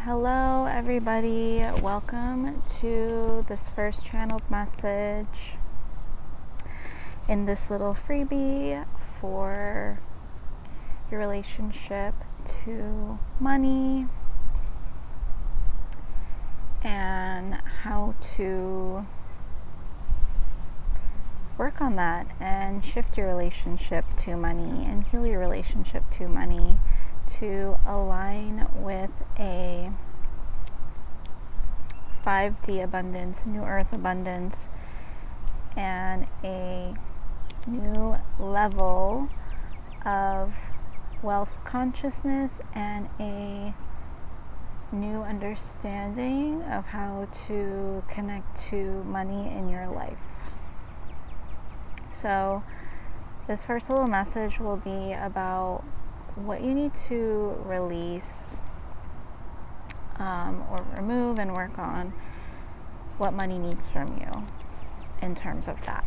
Hello everybody, welcome to this first channeled message in this little freebie for your relationship to money and how to work on that and shift your relationship to money and heal your relationship to money to align with a 5D abundance, new earth abundance, and a new level of wealth consciousness and a new understanding of how to connect to money in your life. So this first little message will be about what you need to release or remove and work on, what money needs from you in terms of that.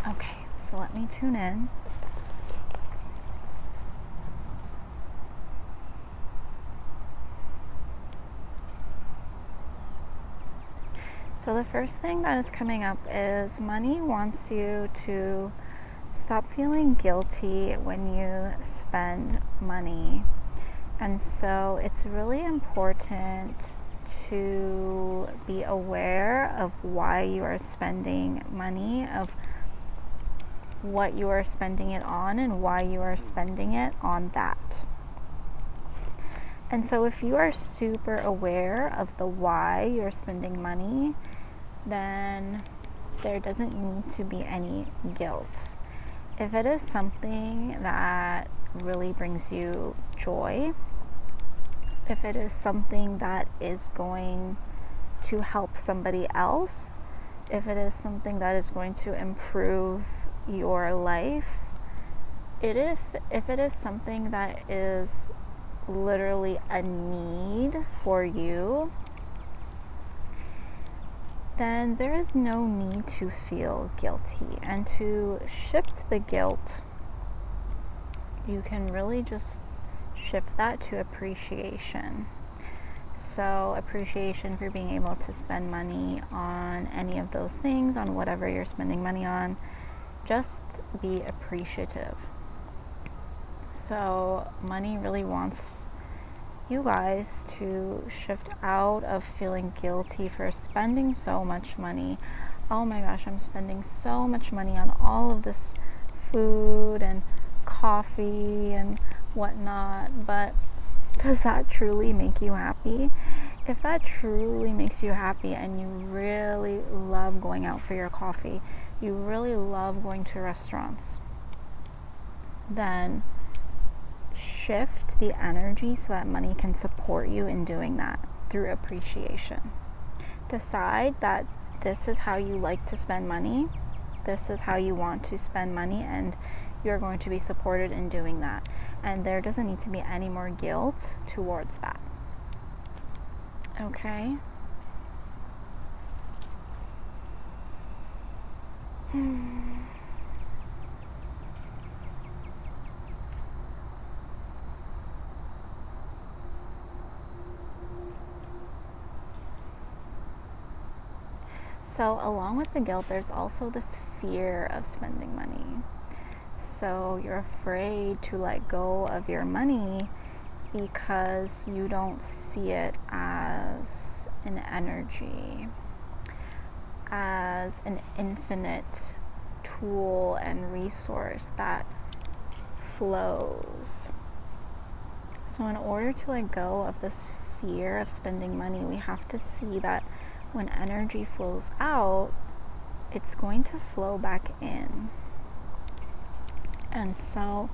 Okay, so let me tune in. So the first thing that is coming up is money wants you to stop feeling guilty when you spend money. And so it's really important to be aware of why you are spending money, of what you are spending it on, and why you are spending it on that. And so if you are super aware of the why you're spending money, then there doesn't need to be any guilt. If it is something that really brings you joy, if it is something that is going to help somebody else, if it is something that is going to improve your life, if it is something that is literally a need for you, then there is no need to feel guilty. And to shift the guilt, you can really just shift that to appreciation. So appreciation for being able to spend money on any of those things, on whatever you're spending money on. Just be appreciative. So money really wants you guys to shift out of feeling guilty for spending so much money. Oh my gosh, I'm spending so much money on all of this food and coffee and whatnot, but does that truly make you happy? If that truly makes you happy and you really love going out for your coffee, you really love going to restaurants, then shift the energy so that money can support you in doing that through appreciation. Decide that this is how you like to spend money, this is how you want to spend money, and you're going to be supported in doing that. And there doesn't need to be any more guilt towards that. Okay? So along with the guilt, there's also this fear of spending money. So you're afraid to let go of your money because you don't see it as an energy, as an infinite tool and resource that flows. So in order to let go of this fear of spending money, we have to see that when energy flows out, it's going to flow back in. And so,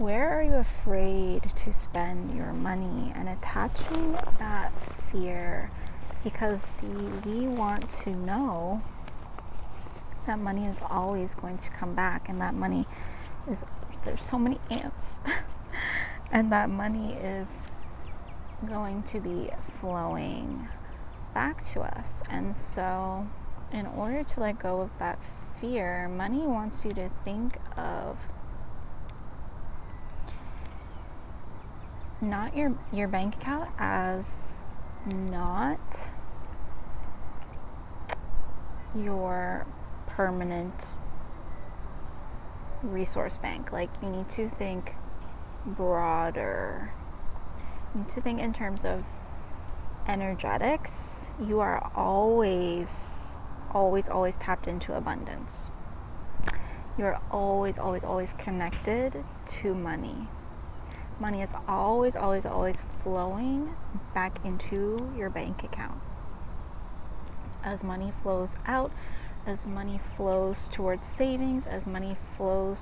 where are you afraid to spend your money? And attaching that fear, because we want to know that money is always going to come back, and that money is, there's so many ants, and that money is going to be flowing back to us. And so in order to let go of that fear, money wants you to think of not your bank account as not your permanent resource bank. Like, you need to think broader. You need to think in terms of energetics. You are always tapped into abundance. You're always connected to money. Money is always flowing back into your bank account. As money flows out, as money flows towards savings, as money flows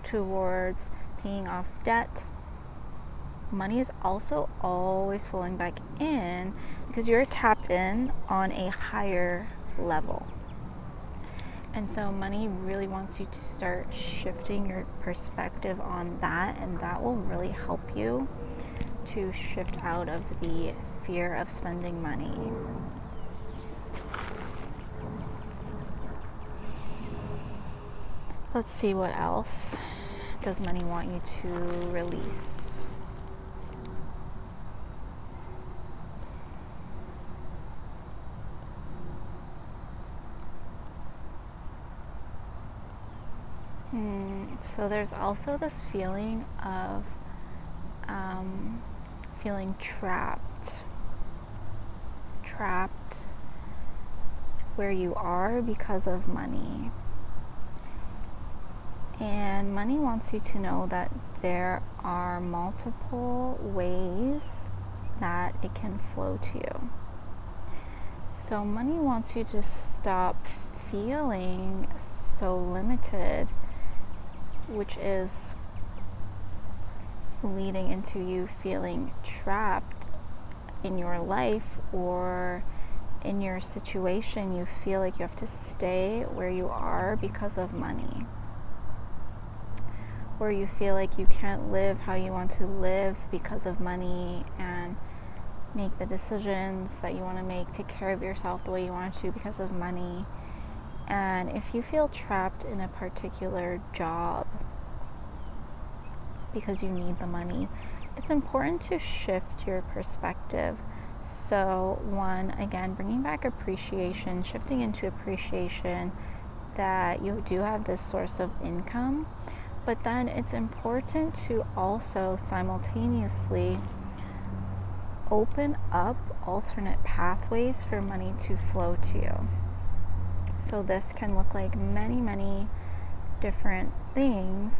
towards paying off debt, money is also always flowing back in because you're tapped in on a higher level. And so money really wants you to start shifting your perspective on that, and that will really help you to shift out of the fear of spending money. Let's see, what else does money want you to release? So there's also this feeling of feeling trapped where you are because of money. And money wants you to know that there are multiple ways that it can flow to you. So money wants you to stop feeling so limited, which is leading into you feeling trapped in your life or in your situation. You feel like you have to stay where you are because of money. Or you feel like you can't live how you want to live because of money and make the decisions that you want to make, take care of yourself the way you want to because of money. And if you feel trapped in a particular job because you need the money, it's important to shift your perspective. So one, again, bringing back appreciation, shifting into appreciation that you do have this source of income. But then it's important to also simultaneously open up alternate pathways for money to flow to you. So this can look like many different things,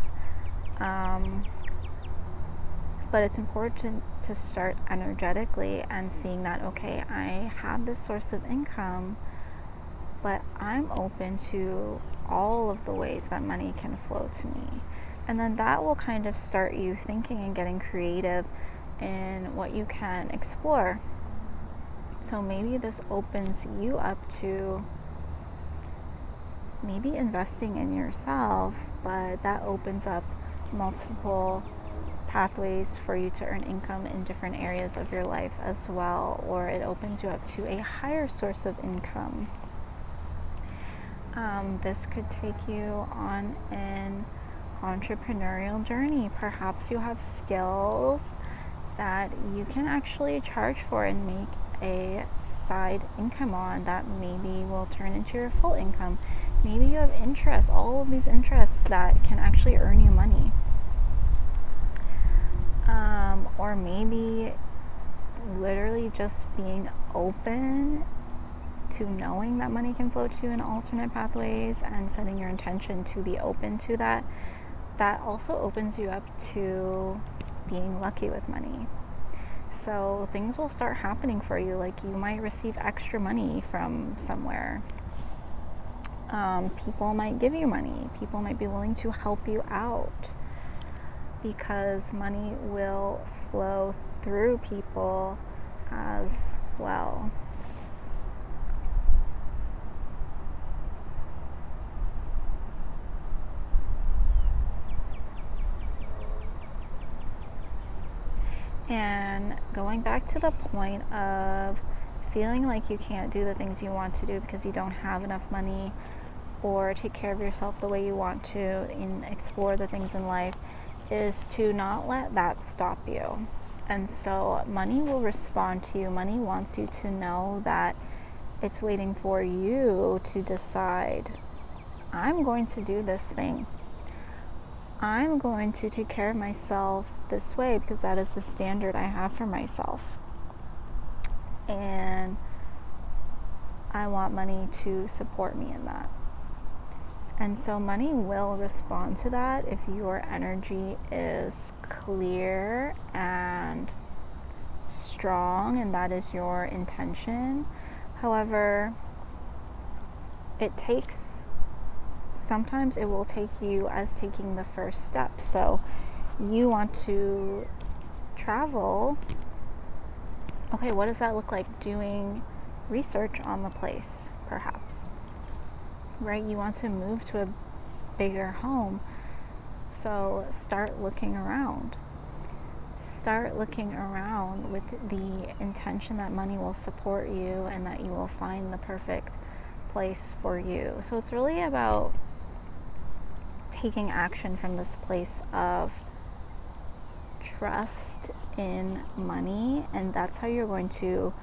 but it's important to start energetically and seeing that, okay, I have this source of income, but I'm open to all of the ways that money can flow to me. And then that will kind of start you thinking and getting creative in what you can explore. So maybe this opens you up to maybe investing in yourself, but that opens up multiple pathways for you to earn income in different areas of your life as well, or it opens you up to a higher source of income. This could take you on an entrepreneurial journey. Perhaps you have skills that you can actually charge for and make a side income on that maybe will turn into your full income. Maybe you have interests, all of these interests that can actually earn you money. Or maybe literally just being open to knowing that money can flow to you in alternate pathways and setting your intention to be open to that. That also opens you up to being lucky with money. So things will start happening for you, like you might receive extra money from somewhere. People might give you money. People might be willing to help you out because money will flow through people as well. And going back to the point of feeling like you can't do the things you want to do because you don't have enough money, or take care of yourself the way you want to and explore the things in life, is to not let that stop you. And so money will respond to you. Money wants you to know that it's waiting for you to decide, I'm going to do this thing. I'm going to take care of myself this way because that is the standard I have for myself. And I want money to support me in that. And so money will respond to that if your energy is clear and strong, and that is your intention. However, sometimes it will take you as taking the first step. So you want to travel. Okay, what does that look like? Doing research on the place, perhaps, right? You want to move to a bigger home. So start looking around. Start looking around with the intention that money will support you and that you will find the perfect place for you. So it's really about taking action from this place of trust in money, and that's how you're going to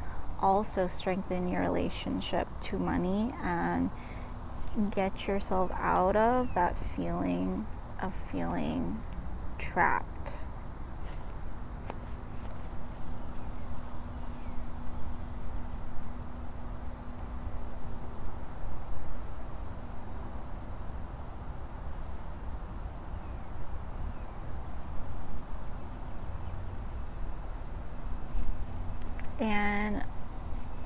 also strengthen your relationship to money and get yourself out of that feeling of feeling trapped. And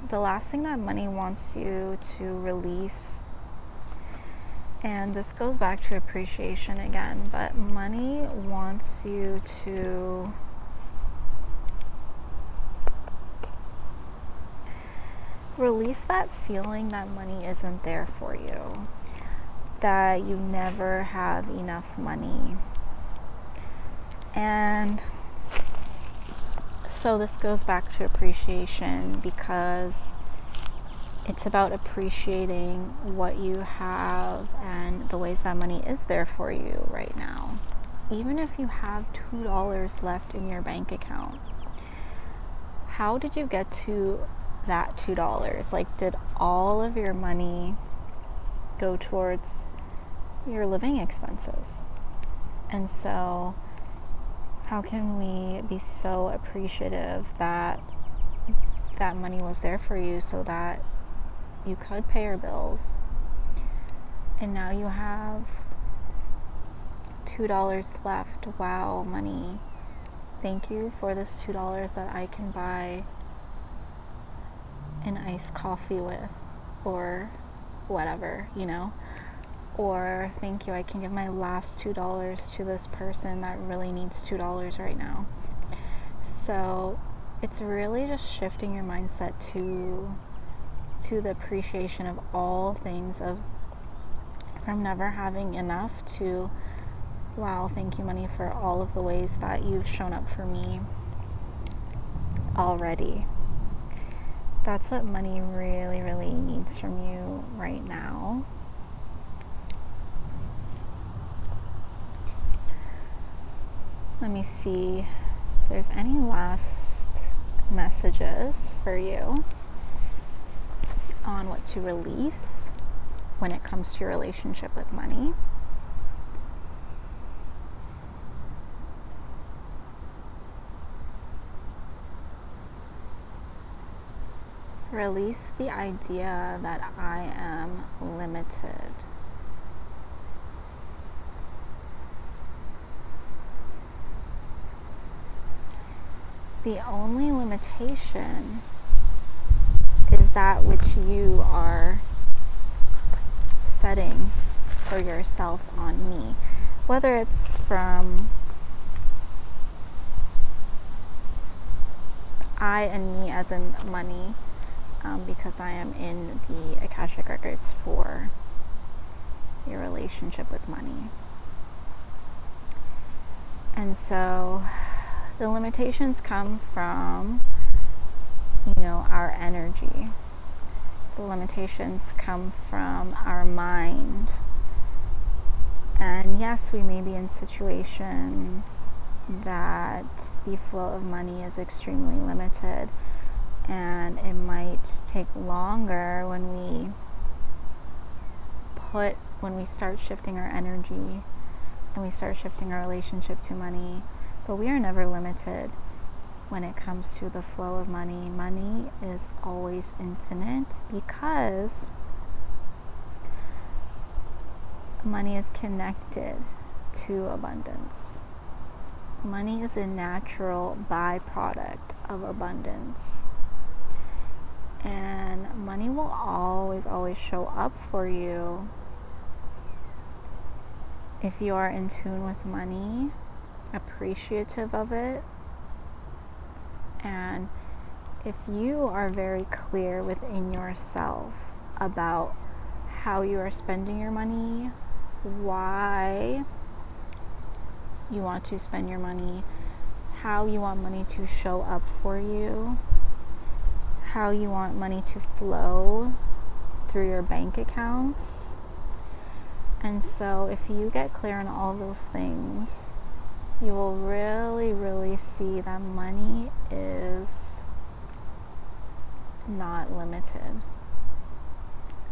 the last thing that money wants you to release, and this goes back to appreciation again, but money wants you to release that feeling that money isn't there for you, that you never have enough money. And so this goes back to appreciation, because it's about appreciating what you have and the ways that money is there for you right now. Even if you have $2 left in your bank account, how did you get to that $2? Like, did all of your money go towards your living expenses? And so how can we be so appreciative that that money was there for you so that you could pay your bills, and now you have $2 left. Wow, money. Thank you for this $2 that I can buy an iced coffee with, or whatever, or thank you, I can give my last $2 to this person that really needs $2 right now. So it's really just shifting your mindset to the appreciation of all things, from never having enough to, wow, thank you, money, for all of the ways that you've shown up for me already. That's what money really, really needs from you right now. Let me see if there's any last messages for you on what to release when it comes to your relationship with money. Release the idea that I am limited. The only limitation is that which you are setting for yourself on me. Whether it's from I and me as in money, because I am in the Akashic Records for your relationship with money. And so the limitations come from, our energy. The limitations come from our mind. And yes, we may be in situations that the flow of money is extremely limited, and it might take longer when we start shifting our energy and we start shifting our relationship to money. But we are never limited when it comes to the flow of money. Money is always infinite because money is connected to abundance. Money is a natural byproduct of abundance. And money will always show up for you if you are in tune with money, appreciative of it, and if you are very clear within yourself about how you are spending your money, why you want to spend your money, how you want money to show up for you, how you want money to flow through your bank accounts. And so if you get clear on all those things, you will really see that money is not limited.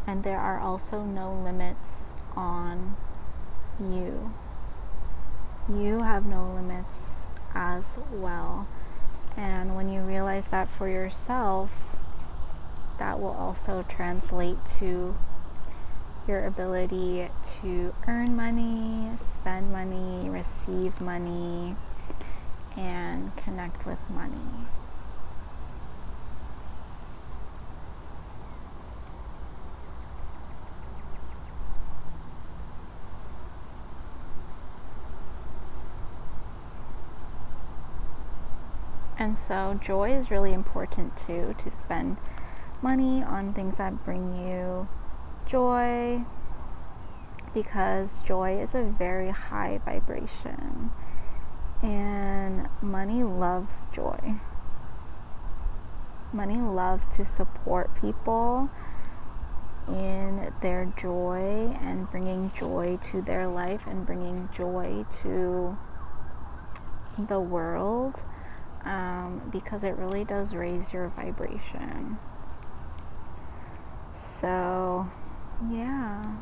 And there are also no limits on you. You have no limits as well. And when you realize that for yourself, that will also translate to your ability to earn money, spend money, receive money, and connect with money. And so joy is really important too, to spend money on things that bring you joy, because joy is a very high vibration, and money loves joy. Money loves to support people in their joy and bringing joy to their life and bringing joy to the world, because it really does raise your vibration. So yeah.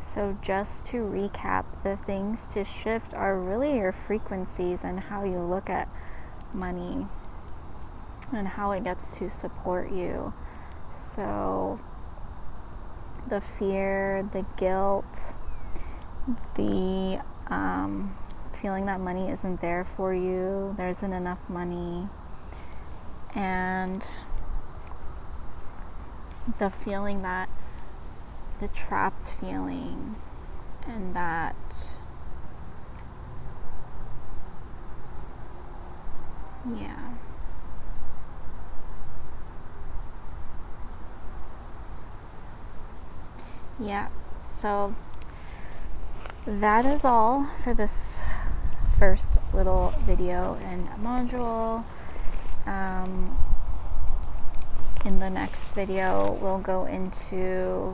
So just to recap, the things to shift are really your frequencies and how you look at money and how it gets to support you. So the fear, the guilt, the feeling that money isn't there for you, there isn't enough money, and the feeling that, the trapped feeling, and that so that is all for this first little video and module. In the next video, we'll go into,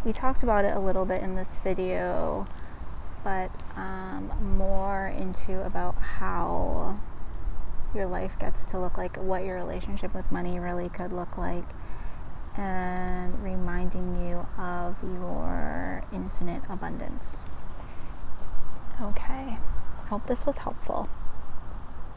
we talked about it a little bit in this video, but more into about how your life gets to look like, what your relationship with money really could look like, and reminding you of your infinite abundance. Okay, hope this was helpful.